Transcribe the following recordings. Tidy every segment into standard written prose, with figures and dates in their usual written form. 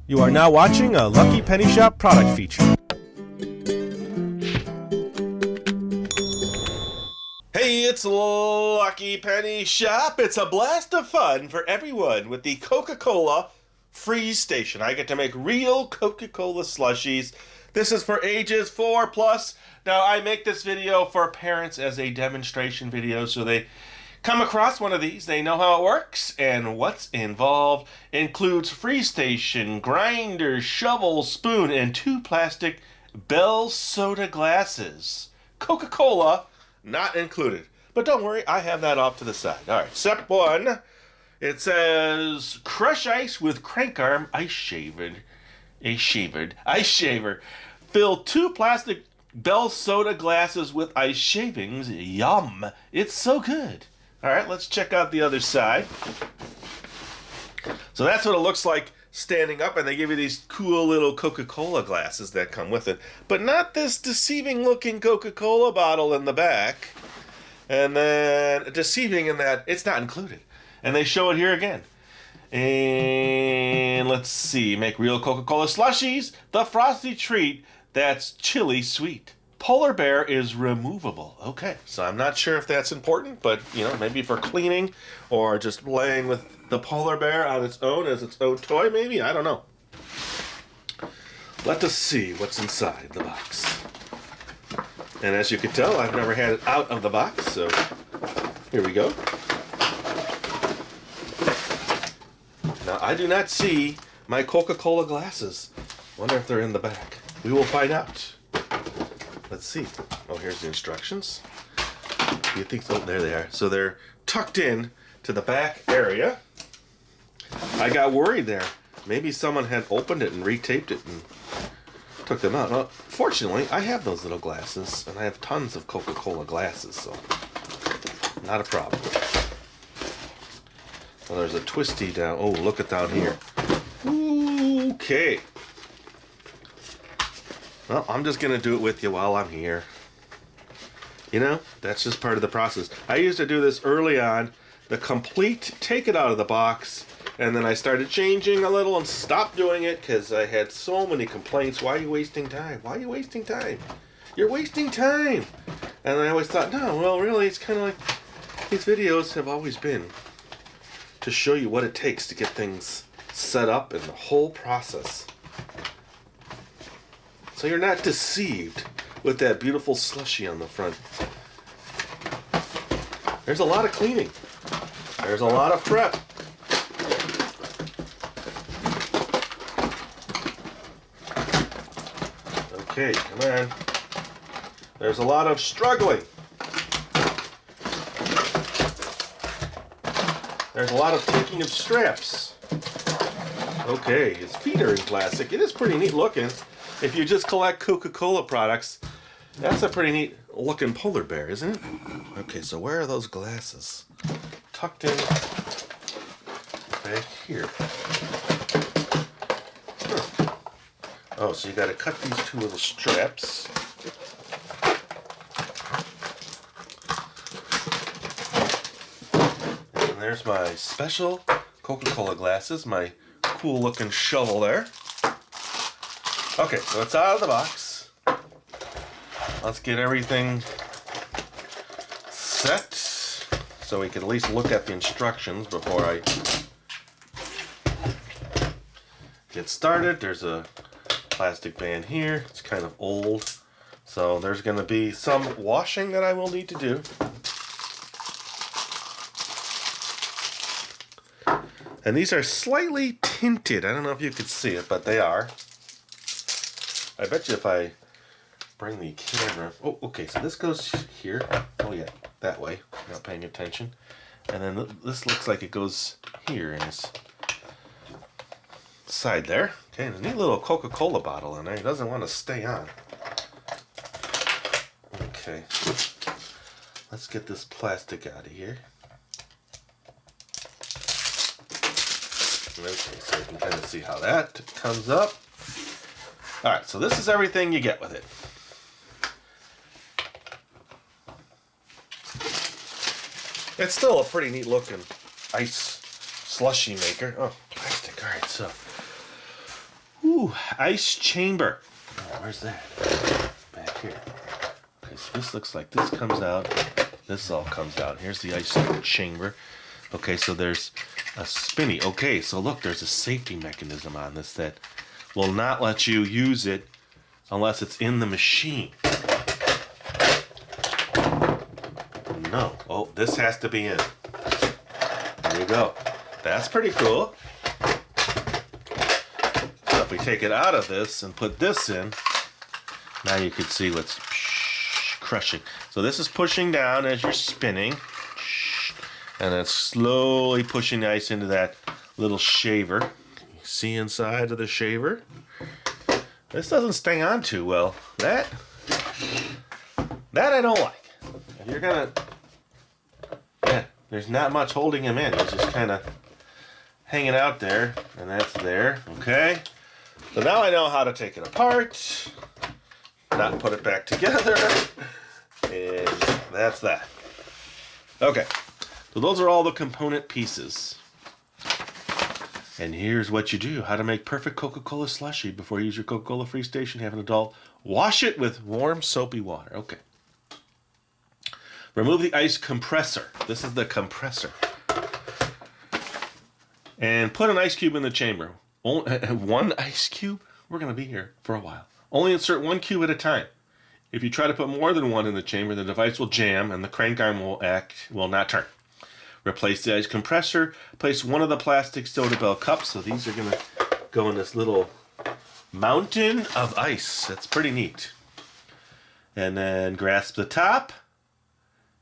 You are now watching a Lucky Penny Shop product feature. Hey, it's Lucky Penny Shop. It's a blast of fun for everyone with the Coca Cola Freeze Station. I get to make real Coca Cola slushies. This is for ages 4+. Now, I make this video for parents as a demonstration video, so they come across one of these, they know how it works, and what's involved includes freeze station, grinder, shovel, spoon, and 2 plastic Bell soda glasses. Coca-Cola not included. But don't worry, I have that off to the side. All right, step 1. It says, crush ice with crank arm ice shaver. Ice shaver. Fill 2 plastic Bell soda glasses with ice shavings. Yum. It's so good. All right, let's check out the other side. So that's what it looks like standing up, and they give you these cool little Coca-Cola glasses that come with it, but not this deceiving-looking Coca-Cola bottle in the back. And then deceiving in that it's not included. And they show it here again. And let's see, make real Coca-Cola slushies, the frosty treat that's chili sweet. Polar bear is removable. Okay, so I'm not sure if that's important, but maybe for cleaning or just playing with the polar bear on its own as its own toy, maybe? I don't know. Let us see what's inside the box. And as you can tell, I've never had it out of the box, so here we go. Now, I do not see my Coca-Cola glasses. Wonder if they're in the back. We will find out. Let's see. Oh, here's the instructions. You think so? There they are. So they're tucked in to the back area. I got worried there. Maybe someone had opened it and retaped it and took them out. Well, fortunately, I have those little glasses, and I have tons of Coca-Cola glasses, so not a problem. Well, there's a twisty down. Oh, look at down here. Okay. Well, I'm just going to do it with you while I'm here. That's just part of the process. I used to do this early on, the complete take it out of the box, and then I started changing a little and stopped doing it because I had so many complaints. Why are you wasting time? Why are you wasting time? You're wasting time. And I always thought, no, well, really, it's kind of like these videos have always been to show you what it takes to get things set up and the whole process. So you're not deceived with that beautiful slushie on the front. There's a lot of cleaning. There's a lot of prep. Okay, come on. There's a lot of struggling. There's a lot of taking of straps. Okay, his feet are in plastic. It is pretty neat looking. If you just collect Coca-Cola products, that's a pretty neat looking polar bear, isn't it? Okay, so where are those glasses? Tucked in back here. Huh. Oh, so you got to cut these 2 little straps. And there's my special Coca-Cola glasses, my cool looking shovel there. Okay, so it's out of the box. Let's get everything set so we can at least look at the instructions before I get started. There's a plastic band here. It's kind of old, so there's going to be some washing that I will need to do. And these are slightly tinted. I don't know if you could see it, but they are. I bet you if I bring the camera... Oh, okay, so this goes here. Oh, yeah, that way. Not paying attention. And then this looks like it goes here in this side there. Okay, and a neat little Coca-Cola bottle in there. It doesn't want to stay on. Okay. Let's get this plastic out of here. Okay, so you can kind of see how that comes up. Alright, so this is everything you get with it. It's still a pretty neat looking ice slushy maker. Oh, plastic. Alright, so Ooh, ice chamber. Oh, where's that? Back here. Okay, so this looks like this comes out. This all comes out. Here's the ice chamber. Okay, so there's a spinny. Okay, so look, there's a safety mechanism on this that will not let you use it unless it's in the machine. No. Oh, this has to be in. There you go. That's pretty cool. So if we take it out of this and put this in, now you can see what's crushing. So this is pushing down as you're spinning, and then slowly pushing the ice into that little shaver. You see inside of the shaver? This doesn't stay on too well. That I don't like. If you're gonna, yeah, there's not much holding him in. He's just kind of hanging out there, and that's there. Okay. So now I know how to take it apart, not put it back together, and that's that. Okay. So those are all the component pieces. And here's what you do. How to make perfect Coca-Cola slushie before you use your Coca-Cola Free Station. Have an adult wash it with warm soapy water. Okay. Remove the ice compressor. This is the compressor. And put an ice cube in the chamber. One ice cube? We're going to be here for a while. Only insert 1 cube at a time. If you try to put more than one in the chamber, the device will jam and the crank arm will not turn. Replace the ice compressor. Place one of the plastic soda bell cups. So these are going to go in this little mountain of ice. That's pretty neat. And then grasp the top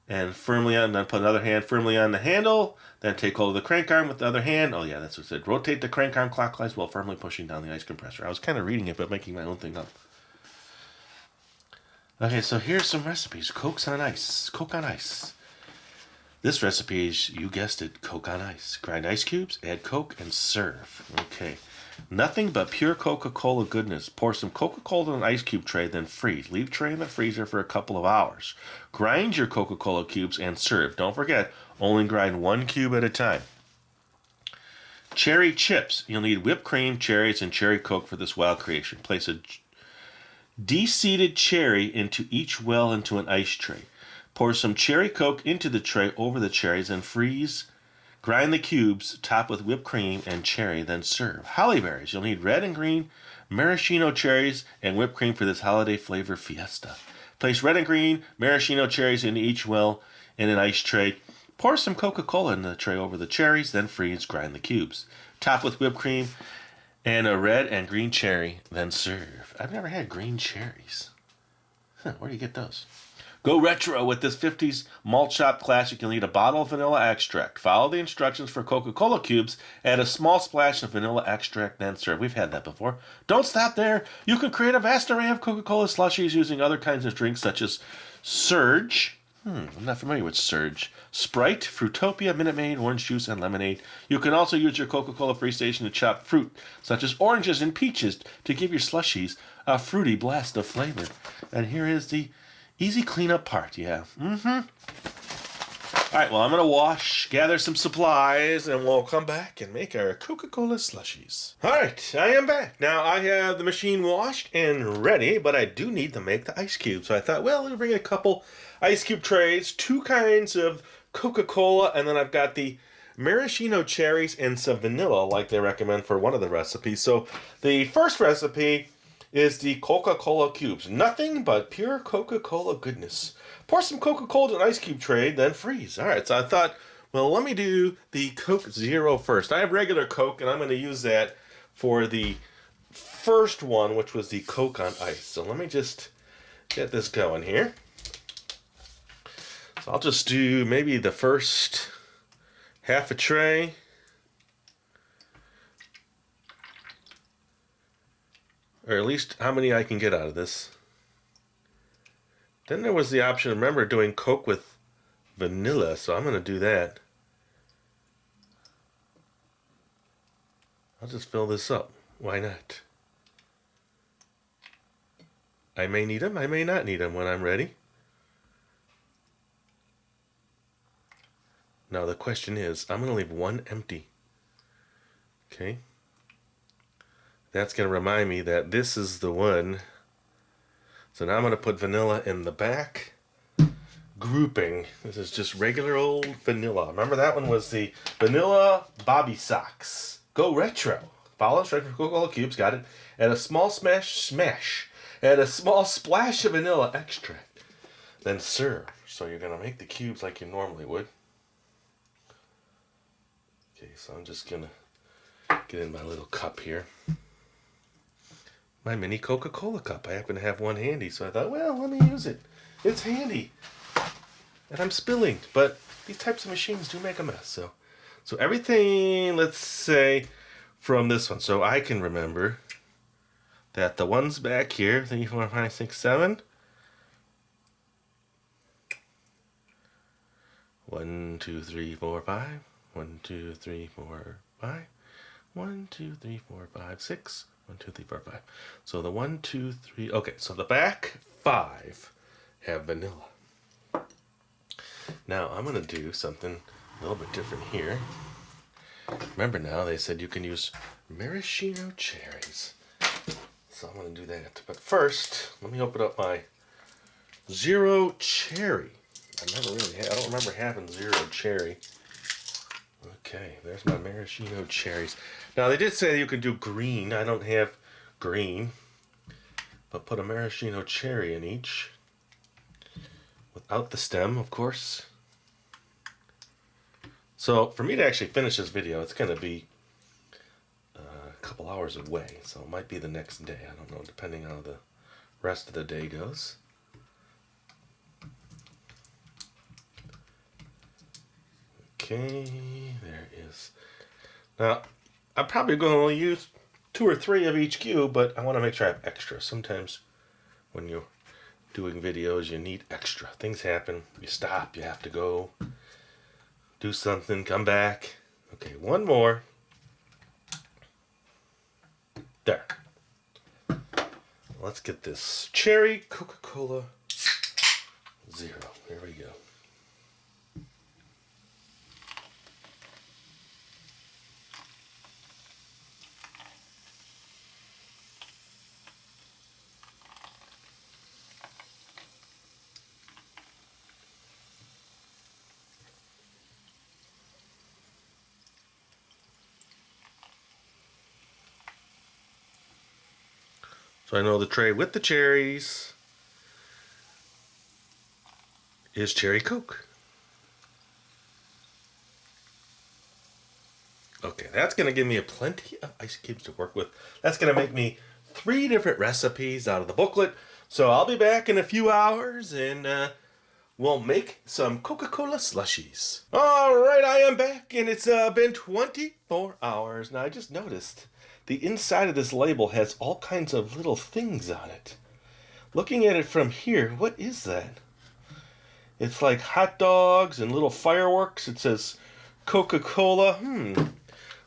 and firmly on. Then put another hand firmly on the handle. Then take hold of the crank arm with the other hand. Oh yeah, that's what it said. Rotate the crank arm clockwise while firmly pushing down the ice compressor. I was kind of reading it, but making my own thing up. Okay, so here's some recipes. Coke on ice. Coke on ice. This recipe is, you guessed it, Coke on ice. Grind ice cubes, add Coke, and serve. Okay. Nothing but pure Coca-Cola goodness. Pour some Coca-Cola in an ice cube tray, then freeze. Leave tray in the freezer for a couple of hours. Grind your Coca-Cola cubes and serve. Don't forget, only grind 1 cube at a time. Cherry chips. You'll need whipped cream, cherries, and cherry Coke for this wild creation. Place a de-seeded cherry into each well into an ice tray. Pour some cherry Coke into the tray over the cherries and freeze. Grind the cubes, top with whipped cream and cherry, then serve. Holly berries. You'll need red and green maraschino cherries and whipped cream for this holiday flavor fiesta. Place red and green maraschino cherries into each well in an ice tray. Pour some Coca-Cola in the tray over the cherries, then freeze. Grind the cubes. Top with whipped cream and a red and green cherry, then serve. I've never had green cherries. Where do you get those? Go retro with this 50s malt shop classic. You'll need a bottle of vanilla extract. Follow the instructions for Coca-Cola cubes. Add a small splash of vanilla extract, then serve. We've had that before. Don't stop there. You can create a vast array of Coca-Cola slushies using other kinds of drinks such as Surge. I'm not familiar with Surge. Sprite, Fruitopia, Minute Maid, orange juice, and lemonade. You can also use your Coca-Cola Free Station to chop fruit, such as oranges and peaches, to give your slushies a fruity blast of flavor. And here is the easy cleanup part, yeah. All right, well, I'm going to gather some supplies, and we'll come back and make our Coca-Cola slushies. All right, I am back. Now, I have the machine washed and ready, but I do need to make the ice cube. So I thought, well, let me bring a couple ice cube trays, 2 kinds of Coca-Cola, and then I've got the maraschino cherries and some vanilla, like they recommend for one of the recipes. So the first recipe is the Coca-Cola cubes. Nothing but pure Coca-Cola goodness. Pour some Coca-Cola in an ice cube tray, then freeze. All right, so I thought, well, let me do the Coke Zero first. I have regular Coke, and I'm going to use that for the first one, which was the Coke on ice. So let me just get this going here. So I'll just do maybe the first half a tray. Or at least how many I can get out of this. Then there was the option, remember, doing Coke with vanilla, so I'm going to do that. I'll just fill this up. Why not? I may need them, I may not need them when I'm ready. Now the question is, I'm going to leave one empty. Okay. That's going to remind me that this is the one. So now I'm going to put vanilla in the back grouping. This is just regular old vanilla. Remember that one was the vanilla Bobby Socks. Go retro. Follow straight from Coca Cola cubes. Got it. And a small smash. And a small splash of vanilla extract. Then serve. So you're going to make the cubes like you normally would. Okay, so I'm just going to get in my little cup here. My mini Coca Cola Cup. I happen to have one handy, so I thought, well, let me use it. It's handy. And I'm spilling, but these types of machines do make a mess. So everything, let's say, from this one. So I can remember that the ones back here, 3, 4, 5, 6, 7. 1, 2, 3, 4, 5. 1, 2, 3, 4, 5. 1, 2, 3, 4, 5, 6. 1, 2, 3, 4, 5. So the 1, 2, 3. Okay, so the back 5 have vanilla. Now I'm going to do something a little bit different here. Remember now, they said you can use maraschino cherries. So I'm going to do that. But first, let me open up my zero cherry. I don't remember having zero cherry. Okay, there's my maraschino cherries. Now they did say you could do green. I don't have green. But put a maraschino cherry in each. Without the stem, of course. So for me to actually finish this video, it's going to be a couple hours away. So it might be the next day. I don't know, depending on how the rest of the day goes. Okay, there is. Now, I'm probably going to only use 2 or 3 of each cube, but I want to make sure I have extra. Sometimes when you're doing videos, you need extra. Things happen. You stop. You have to go do something. Come back. Okay, one more. There. Let's get this cherry Coca Cola Zero. There we go. So I know the tray with the cherries is cherry Coke. Okay, that's going to give me a plenty of ice cubes to work with. That's going to make me 3 different recipes out of the booklet. So I'll be back in a few hours and we'll make some Coca Cola slushies. All right, I am back and it's been 24 hours. Now I just noticed the inside of this label has all kinds of little things on it. Looking at it from here, what is that? It's like hot dogs and little fireworks. It says Coca-Cola.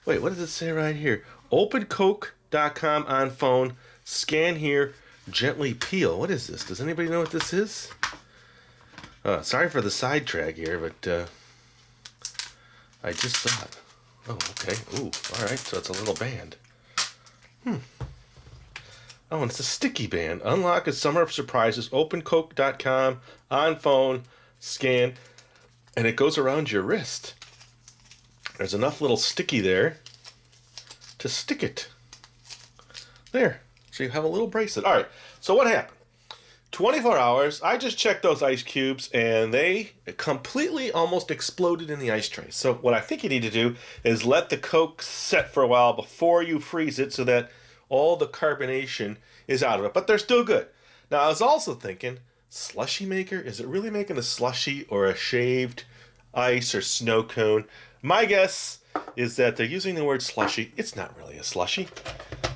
Wait, what does it say right here? OpenCoke.com on phone. Scan here. Gently peel. What is this? Does anybody know what this is? Sorry for the sidetrack here, but I just saw it. Oh, okay. Ooh, all right. So it's a little band. Oh, and it's a sticky band. Unlock a summer of surprises. OpenCoke.com on phone. Scan. And it goes around your wrist. There's enough little sticky there to stick it. There. So you have a little bracelet. All right. So what happened? 24 hours. I just checked those ice cubes and they completely almost exploded in the ice tray. So what I think you need to do is let the Coke set for a while before you freeze it so that all the carbonation is out of it. But they're still good. Now I was also thinking, slushy maker? Is it really making a slushy or a shaved ice or snow cone? My guess is that they're using the word slushy. It's not really a slushy.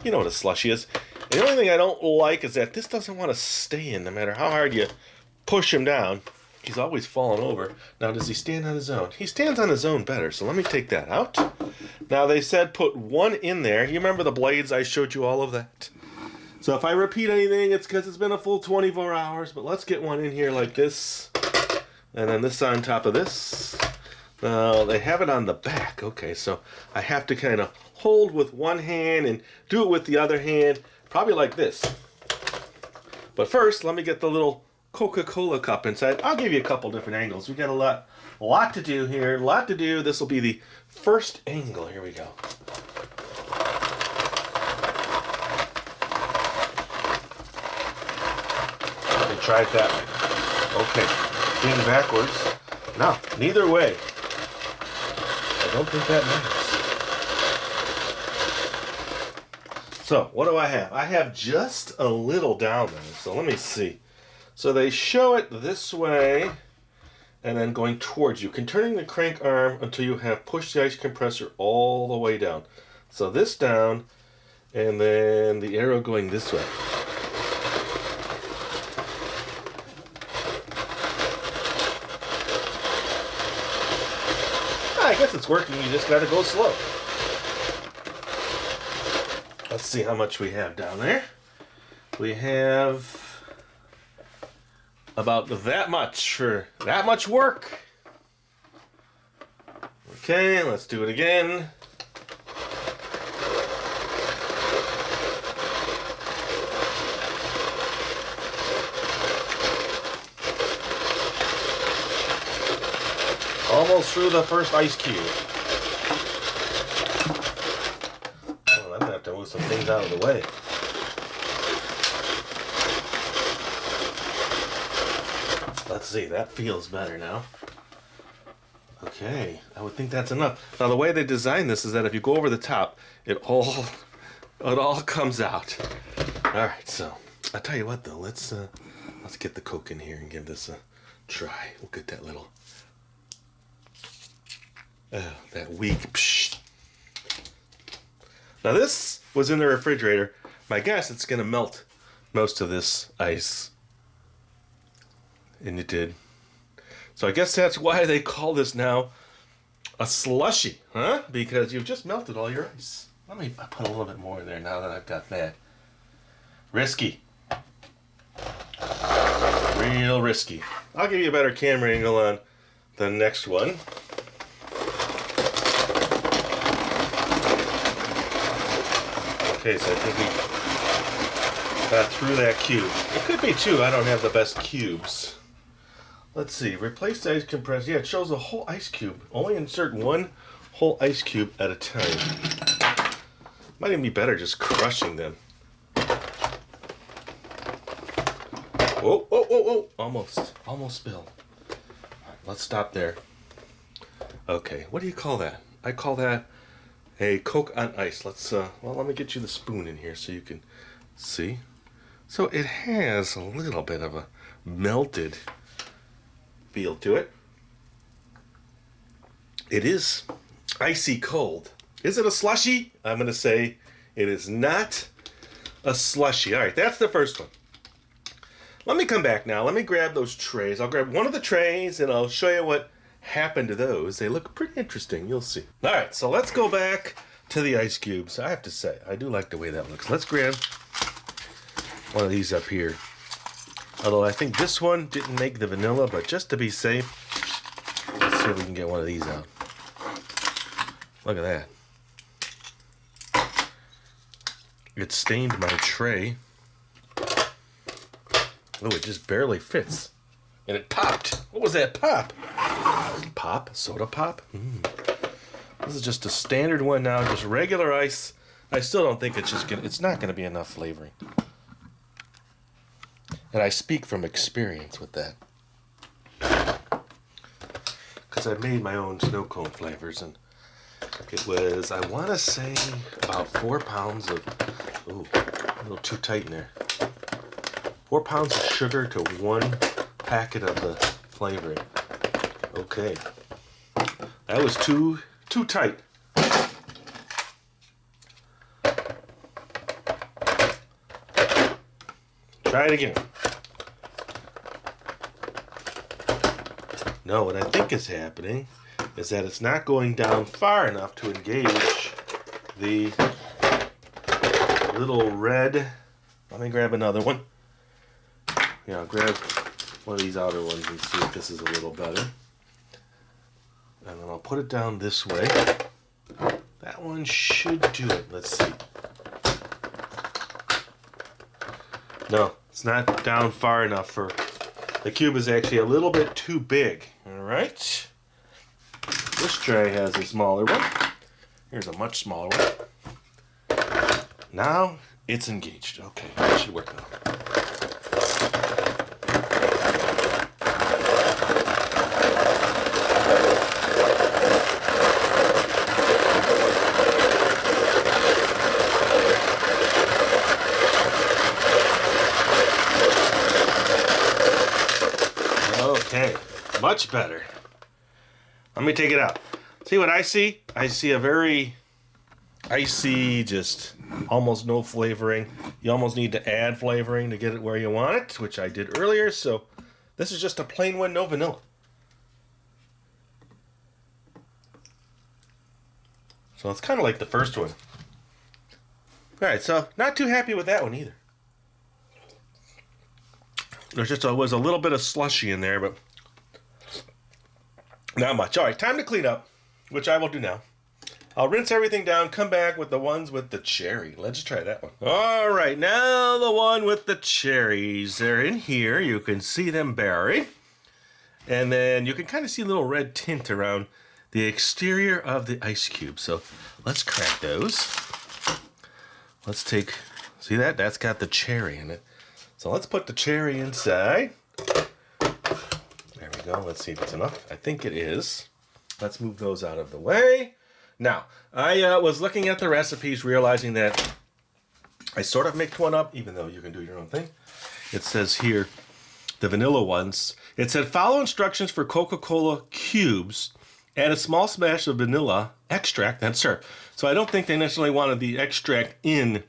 You know what a slushy is. And the only thing I don't like is that this doesn't want to stay in no matter how hard you push him down. He's always falling over. Now, does he stand on his own? He stands on his own better, so let me take that out. Now, they said put 1 in there. You remember the blades? I showed you all of that. So if I repeat anything, it's because it's been a full 24 hours. But let's get 1 in here like this. And then this on top of this. They have it on the back. Okay, so I have to kind of hold with one hand and do it with the other hand, probably like this. But first, let me get the little Coca Cola Cup inside. I'll give you a couple different angles. We got a lot to do here, a lot to do. This will be the first angle. Here we go. Let me try it that way. Okay, being backwards. No, neither way. I don't think that matters. So, what do I have? I have just a little down there. So let me see. So they show it this way and then going towards you. Turning the crank arm until you have pushed the ice compressor all the way down. So this down and then the arrow going this way. I guess it's working. You just got to go slow. Let's see how much we have down there. We have about that much for that much work. Okay, let's do it again. Almost through the first ice cube. Oh, I'm gonna have to move some things out of the way. Let's see, that feels better now. Okay, I would think that's enough. Now the way they designed this is that if you go over the top, it all comes out. Alright, so I'll tell you what though, let's get the Coke in here and give this a try. We'll get that little that weak psh. Now this was in the refrigerator. My guess it's gonna melt most of this ice. And it did. So I guess that's why they call this now a slushie, huh? Because you've just melted all your ice. Let me put a little bit more in there now that I've got that. Risky. Real risky. I'll give you a better camera angle on the next one. Okay, so I think we got through that cube. It could be two. I don't have the best cubes. Let's see. Replace the ice compressor. Yeah, it shows a whole ice cube. Only insert one whole ice cube at a time. Might even be better just crushing them. Whoa, whoa, whoa, whoa. Almost spilled. Right, let's stop there. Okay, what do you call that? I call that a Coke on ice. Let's, well, let me get you the spoon in here so you can see. So it has a little bit of a melted feel to it. It is icy cold. Is it a slushie? I'm going to say it is not a slushie. All right, that's the first one. Let me come back now. Let me grab those trays. I'll grab one of the trays and I'll show you what happened to those. They look pretty interesting. You'll see. All right, so let's go back to the ice cubes. I have to say, I do like the way that looks. Let's grab one of these up here. Although I think this one didn't make the vanilla, but just to be safe, let's see if we can get one of these out. Look at that. It stained my tray. Oh, it just barely fits. And it popped. What was that pop? Pop? Soda pop? This is just a standard one now, just regular ice. I still don't think it's not gonna be enough flavoring. And I speak from experience with that. Because I've made my own snow cone flavors, and it was, I want to say, about 4 pounds of, ooh, a little too tight in there. 4 pounds of sugar to 1 packet of the flavoring. Okay. That was too tight. Try it again. No, what I think is happening is that it's not going down far enough to engage the little red. Let me grab another one. Yeah, I'll grab one of these outer ones and see if this is a little better. And then I'll put it down this way. That one should do it. Let's see. No, it's not down far enough for... The cube is actually a little bit too big. All right. This tray has a smaller one. Here's a much smaller one. Now it's engaged. Okay, that should work now. Okay, much better. Let me take it out. See what I see? I see a very icy, just almost no flavoring. You almost need to add flavoring to get it where you want it, which I did earlier. So this is just a plain one, no vanilla. So it's kind of like the first one. All right, so not too happy with that one either. There's just was a little bit of slushy in there, but not much. All right, time to clean up, which I will do now. I'll rinse everything down, come back with the ones with the cherry. Let's try that one. All right, now the one with the cherries. They're in here. You can see them buried. And then you can kind of see a little red tint around the exterior of the ice cube. So let's crack those. Let's take, see that? That's got the cherry in it. So let's put the cherry inside. There we go. Let's see if it's enough. I think it is. Let's move those out of the way. Now, I was looking at the recipes, realizing that I sort of mixed one up, even though you can do your own thing. It says here, the vanilla ones. It said, follow instructions for Coca Cola cubes. Add a small smash of vanilla extract, then serve. So I don't think they necessarily wanted the extract in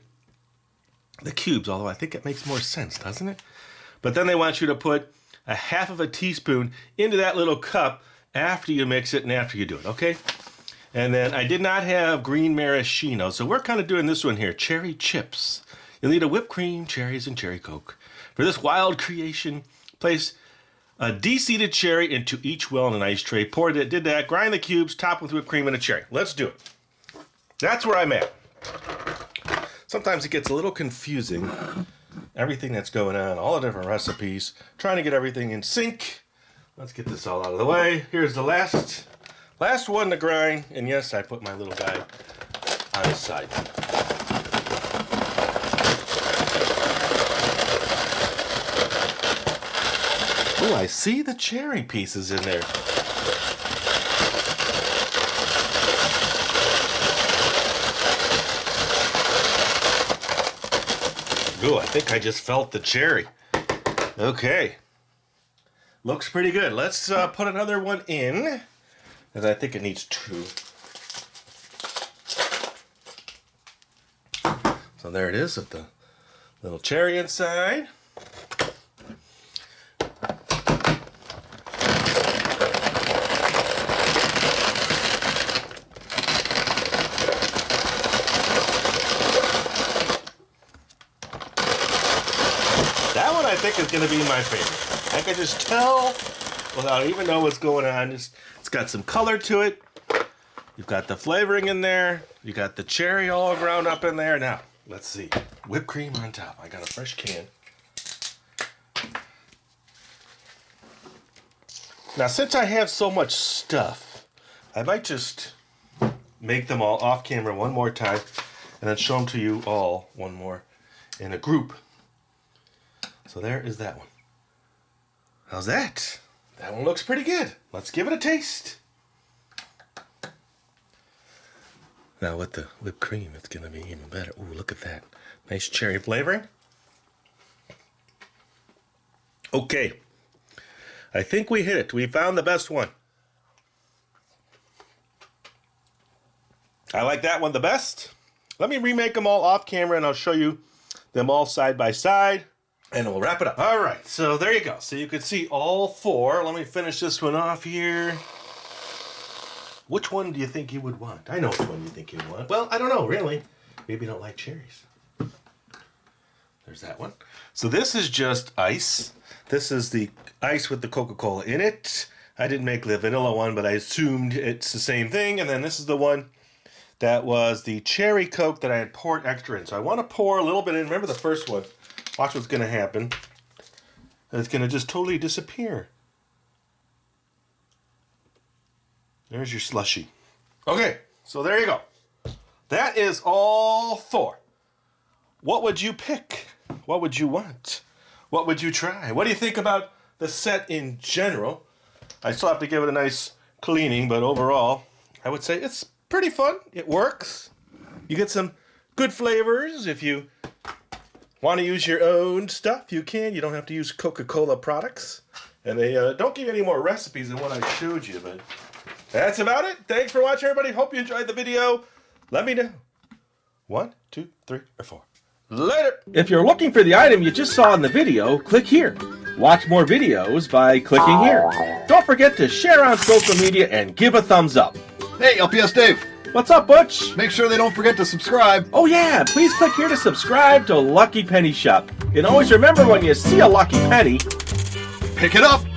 the cubes, although I think it makes more sense, doesn't it? But then they want you to put a half of a teaspoon into that little cup after you mix it and after you do it, okay? And then I did not have green maraschino, so we're kind of doing this one here, cherry chips. You'll need a whipped cream, cherries, and cherry Coke. For this wild creation, place a de-seeded cherry into each well in an ice tray. Pour it, did that, grind the cubes, top with whipped cream and a cherry. Let's do it. That's where I'm at. Sometimes it gets a little confusing, everything that's going on, all the different recipes, trying to get everything in sync. Let's get this all out of the way. Here's the last one to grind, and yes, I put my little guy on his side. Oh, I see the cherry pieces in there. Ooh, I think I just felt the cherry. Okay. Looks pretty good. Let's put another one in, because I think it needs two. So there it is with the little cherry inside. That one I think is going to be my favorite. I can just tell without even knowing what's going on. It's got some color to it. You've got the flavoring in there. You got the cherry all ground up in there. Now, let's see. Whipped cream on top. I got a fresh can. Now, since I have so much stuff, I might just make them all off camera one more time and then show them to you all one more in a group. So there is that one. How's that? That one looks pretty good. Let's give it a taste. Now with the whipped cream, it's going to be even better. Ooh, look at that. Nice cherry flavoring. Okay. I think we hit it. We found the best one. I like that one the best. Let me remake them all off camera and I'll show you them all side by side. And we'll wrap it up. All right, so there you go. So you can see all four. Let me finish this one off here. Which one do you think you would want? I know which one you think you want. Well, I don't know, really. Maybe you don't like cherries. There's that one. So this is just ice. This is the ice with the Coca-Cola in it. I didn't make the vanilla one, but I assumed it's the same thing. And then this is the one that was the cherry Coke that I had poured extra in. So I want to pour a little bit in. Remember the first one. Watch what's going to happen. It's going to just totally disappear. There's your slushy. Okay, so there you go. That is all 4. What would you pick? What would you want? What would you try? What do you think about the set in general? I still have to give it a nice cleaning, but overall, I would say it's pretty fun. It works. You get some good flavors. If you want to use your own stuff, you can. You don't have to use Coca Cola products. And they don't give you any more recipes than what I showed you, but that's about it. Thanks for watching, everybody. Hope you enjoyed the video. Let me know. 1, 2, 3, or 4. Later. If you're looking for the item you just saw in the video, click here. Watch more videos by clicking here. Don't forget to share on social media and give a thumbs up. Hey, LPS-Dave. What's up, Butch? Make sure they don't forget to subscribe. Oh yeah, please click here to subscribe to Lucky Penny Shop. And always remember, when you see a lucky penny, Pick it up.